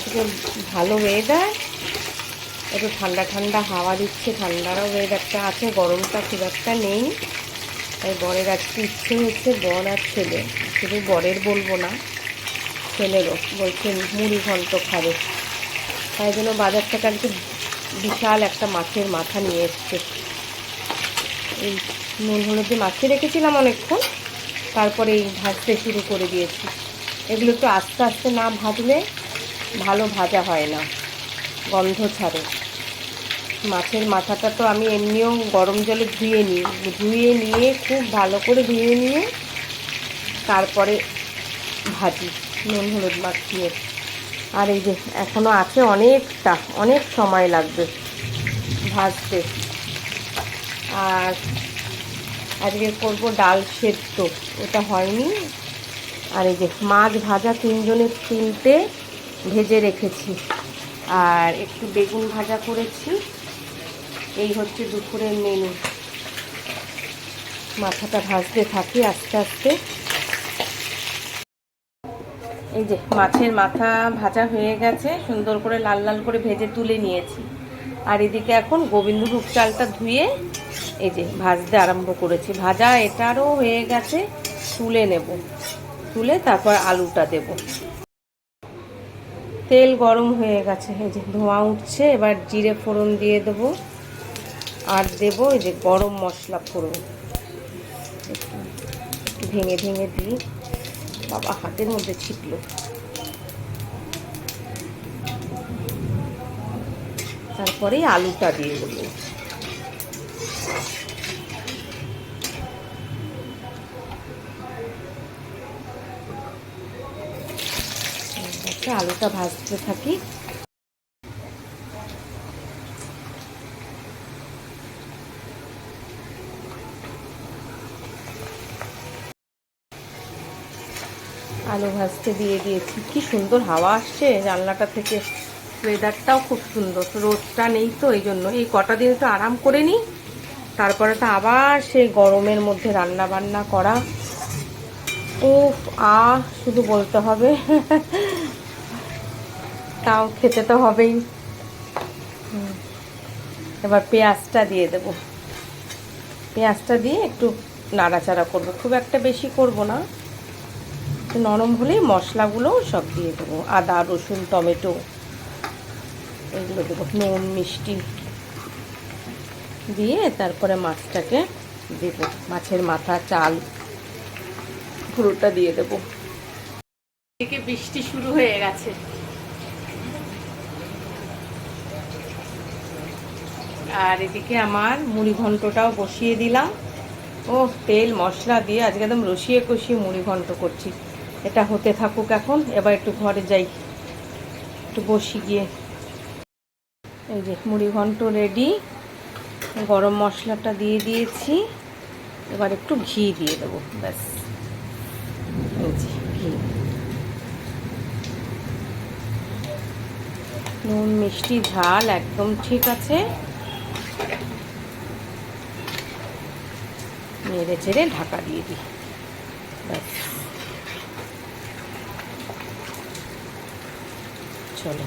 আজকে ভালো ওয়েদার, একটু ঠান্ডা ঠান্ডা হাওয়া দিচ্ছে, ঠান্ডারও ওয়েদারটা আছে, গরমটা খুব একটা নেই। তাই বরের আজকে ইচ্ছে হচ্ছে, বর আর ছেলে, শুধু বরের বলবো না, ছেলেরও বলছে মুড়ি ঘন্ট খাবে। তাই জন্য বাজার থেকে আজকে বিশাল একটা মাছের মাথা নিয়ে এসছে। এই নুন হলুদ দিয়ে মাখিয়ে রেখেছিলাম অনেকক্ষণ, তারপরে এই ভাজতে শুরু করে দিয়েছি। এগুলো একটু আস্তে আস্তে না ভাজলে ভালো ভাজা হয় না, গন্ধ ছাড়ে। মাছের মাথাটা তো আমি এমনিও গরম জলে ধুয়ে নিয়ে খুব ভালো করে ধুয়ে নিয়ে তারপরে ভাজি নুন হলুদ মাখিয়ে। আর এই যে এখনও আছে অনেক সময় লাগবে ভাজতে। আর আজকে করবো ডাল সেদ্ধ, ওটা হয়নি। আর এই যে মাছ ভাজা তিনটে ভেজে রেখেছি, আর একটু বেগুন ভাজা করেছি। এই হচ্ছে দুপুরের মেনু। মাথাটা ভাজতে থাকি আস্তে আস্তে। এই যে মাছের মাথা ভাজা হয়ে গেছে, সুন্দর করে লাল লাল করে ভেজে তুলে নিয়েছি। আর এদিকে এখন গোবিন্দভোগ চালটা ধুয়ে এই যে ভাজতে আরম্ভ করেছি। ভাজা এটারও হয়ে গেছে, তুলে নেব, তুলে তারপর আলুটা দেব। তেল গরম হয়ে গেছে, এই যে ধোঁয়া উঠছে। এবার জিরে ফোড়ন দিয়ে দেবো, আর দেব এই যে গরম মশলা ফোড়ন। একটু ভেঙে ভেঙে দিই, বাবা হাতের মধ্যে ছিটলো। তারপরে আলুটা দিয়ে দেবো। আলুটা ভাজতে থাকি। আলু ভাজতে দিয়ে দিয়েছি। কি সুন্দর হাওয়া আসছে জানলাটা থেকে, ওয়েদারটাও খুব সুন্দর। রোদটা নেই তো, এই জন্য এই কটা দিন তো আরাম করে নিই, তারপরে তো আবার সেই গরমের মধ্যে রান্না বান্না করা। উফ শুধু বলতে হবে, তাও খেতে তো হবেই। এবার পেঁয়াজটা দিয়ে দেব। পেঁয়াজটা দিয়ে একটু নাড়াচাড়া করব, খুব একটা বেশি করব না, নরম হলেই মশলাগুলো সব দিয়ে দেবো। আদা রসুন টমেটো এগুলো দেবো, নুন মিষ্টি দিয়ে তারপরে মাছটাকে দেব। মাছের মাথা চাল পুরোটা দিয়ে দেবো। এদিকে বৃষ্টি শুরু হয়ে গেছে, আর এদিকে আমার মুড়ি ঘন্টটাও বসিয়ে দিলাম। ও তেল মশলা দিয়ে আজকে একদম রসিয়ে কষিয়ে মুড়ি ঘন্ট করছি। এটা হতে থাকুক এখন, এবার একটু ঘরে যাই, একটু বসি গিয়ে। এই যে মুড়ি ঘন্ট রেডি, গরম মশলাটা দিয়ে দিয়েছি। এবার একটু ঘি দিয়ে দেবো, ব্যাস। এই যে ঘি, নুন মিষ্টি ঝাল একদম ঠিক আছে। নেড়ে চেড়ে ঢাকা দিয়ে দিই, ব্যাস। চলো।